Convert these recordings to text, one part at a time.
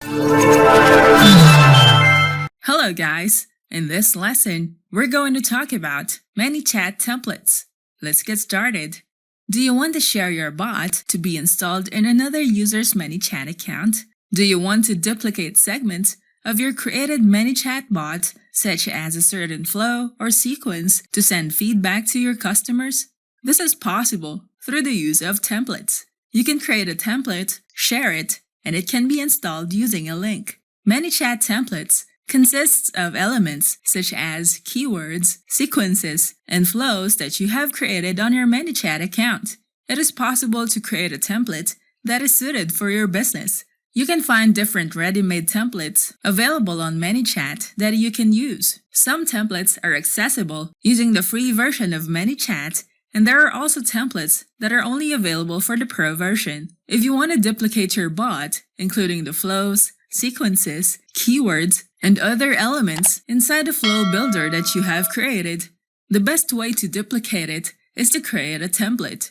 Hello guys! In this lesson, we're going to talk about Manychat templates. Let's get started. Do you want to share your bot to be installed in another user's Manychat account? Do you want to duplicate segments of your created Manychat bot, such as a certain flow or sequence, to send feedback to your customers? This is possible through the use of templates. You can create a template, share it, and it can be installed using a link. Manychat templates consists of elements such as keywords, sequences, and flows that you have created on your Manychat account. It is possible to create a template that is suited for your business. You can find different ready-made templates available on Manychat that you can use. Some templates are accessible using the free version of Manychat, and there are also templates that are only available for the pro version. If you want to duplicate your bot, including the flows, sequences, keywords, and other elements inside the flow builder that you have created, the best way to duplicate it is to create a template.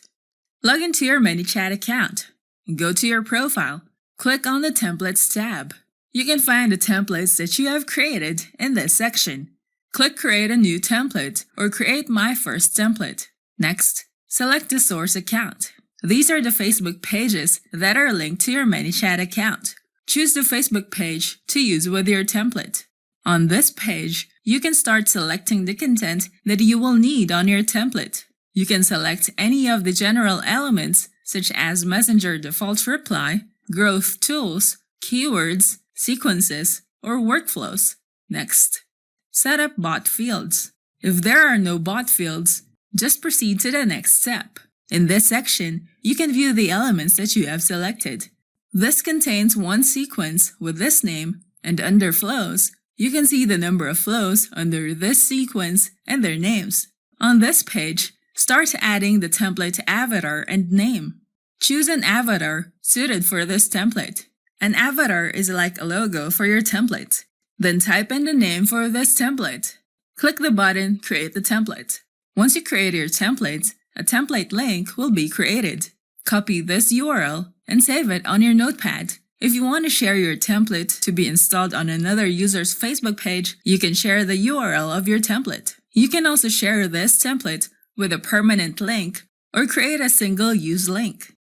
Log into your Manychat account. Go to your profile. Click on the Templates tab. You can find the templates that you have created in this section. Click Create a new template or Create my first template. Next, select the source account. These are the Facebook pages that are linked to your Manychat account. Choose the Facebook page to use with your template. On this page, you can start selecting the content that you will need on your template. You can select any of the general elements such as Messenger default reply, growth tools, keywords, sequences, or workflows. Next, set up bot fields. If there are no bot fields, just proceed to the next step. In this section, you can view the elements that you have selected. This contains one sequence with this name, and under flows, you can see the number of flows under this sequence and their names. On this page, start adding the template avatar and name. Choose an avatar suited for this template. An avatar is like a logo for your template. Then type in the name for this template. Click the button Create the template. Once you create your template, a template link will be created. Copy this URL and save it on your notepad. If you want to share your template to be installed on another user's Facebook page, you can share the URL of your template. You can also share this template with a permanent link or create a single-use link.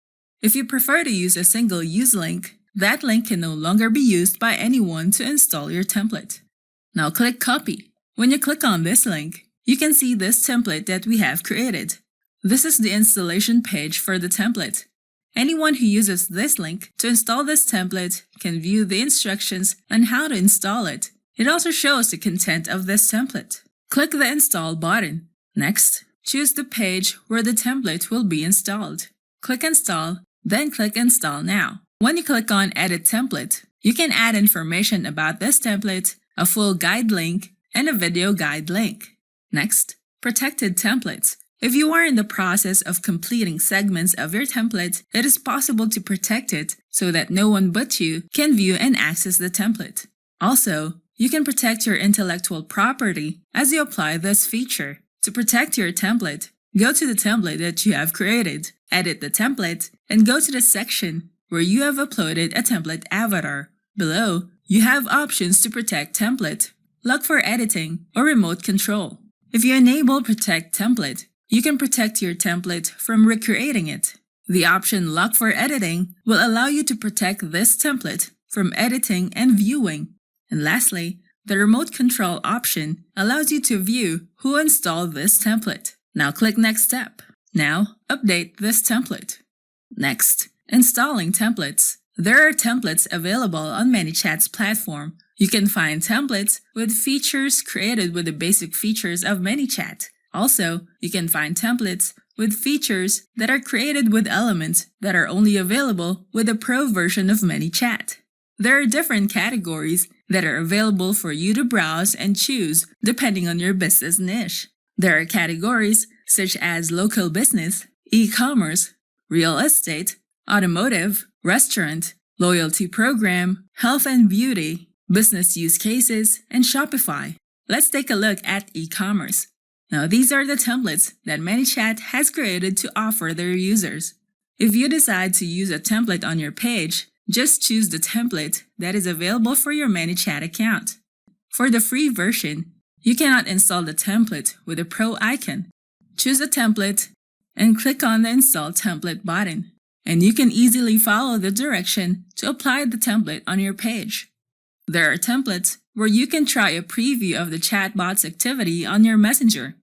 If you prefer to use a single-use link, that link can no longer be used by anyone to install your template. Now click Copy. When you click on this link, you can see this template that we have created. This is the installation page for the template. Anyone who uses this link to install this template can view the instructions on how to install it. It also shows the content of this template. Click the Install button. Next, choose the page where the template will be installed. Click Install, then click Install Now. When you click on Edit Template, you can add information about this template, a full guide link, and a video guide link. Next, Protected Templates. If you are in the process of completing segments of your template, it is possible to protect it so that no one but you can view and access the template. Also, you can protect your intellectual property as you apply this feature. To protect your template, go to the template that you have created, edit the template, and go to the section where you have uploaded a template avatar. Below, you have options to protect template, lock for editing, or remote control. If you enable Protect Template, you can protect your template from recreating it. The option Lock for Editing will allow you to protect this template from editing and viewing. And lastly, the Remote Control option allows you to view who installed this template. Now click Next Step. Now, update this template. Next, installing templates. There are templates available on Manychat's platform. You can find templates with features created with the basic features of Manychat. Also, you can find templates with features that are created with elements that are only available with the pro version of Manychat. There are different categories that are available for you to browse and choose depending on your business niche. There are categories such as local business, e-commerce, real estate, automotive, restaurant, loyalty program, health and beauty, business use cases, and Shopify. Let's take a look at e-commerce. Now, these are the templates that Manychat has created to offer their users. If you decide to use a template on your page, Just choose the template that is available for your Manychat account. For the free version, you cannot install the template with a Pro icon. Choose a template and click on the Install Template button, and you can easily follow the direction to apply the template on your page. There are templates where you can try a preview of the chatbot's activity on your messenger.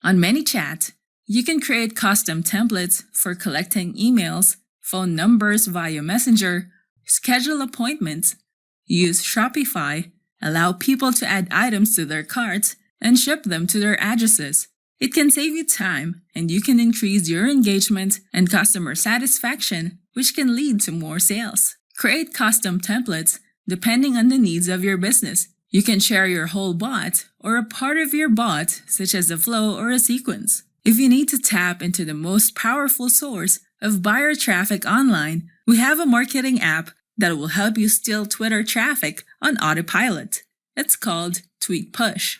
On Manychat, you can create custom templates for collecting emails, phone numbers via Messenger, schedule appointments, use Shopify, allow people to add items to their carts, and ship them to their addresses. It can save you time, and you can increase your engagement and customer satisfaction, which can lead to more sales. Create custom templates depending on the needs of your business. You can share your whole bot or a part of your bot, such as a flow or a sequence. If you need to tap into the most powerful source of buyer traffic online, we have a marketing app that will help you steal Twitter traffic on autopilot. It's called Tweet Push.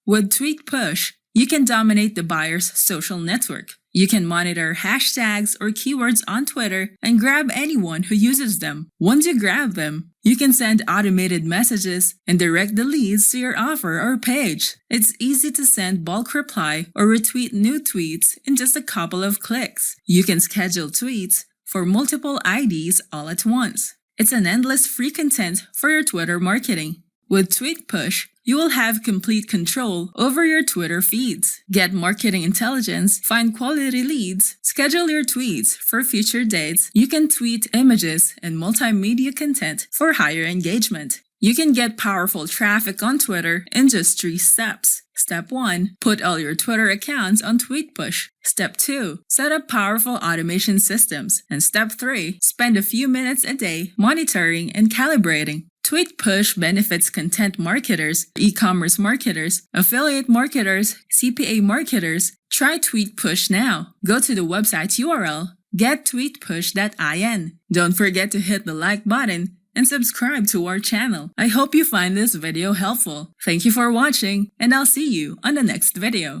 With Tweet Push, you can dominate the buyer's social network. You can monitor hashtags or keywords on Twitter and grab anyone who uses them. Once you grab them, you can send automated messages and direct the leads to your offer or page. It's easy to send bulk reply or retweet new tweets in just a couple of clicks. You can schedule tweets for multiple IDs all at once. It's an endless free content for your Twitter marketing. With Tweet Push, you will have complete control over your Twitter feeds. Get marketing intelligence, find quality leads, schedule your tweets for future dates. You can tweet images and multimedia content for higher engagement. You can get powerful traffic on Twitter in just 3 steps. Step 1. Put all your Twitter accounts on Tweet Push. Step 2. Set up powerful automation systems. And Step 3. Spend a few minutes a day monitoring and calibrating. Tweet Push benefits content marketers, e-commerce marketers, affiliate marketers, CPA marketers. Try Tweet Push now. Go to the website URL, gettweetpush.in. Don't forget to hit the like button and subscribe to our channel. I hope you find this video helpful. Thank you for watching, and I'll see you on the next video.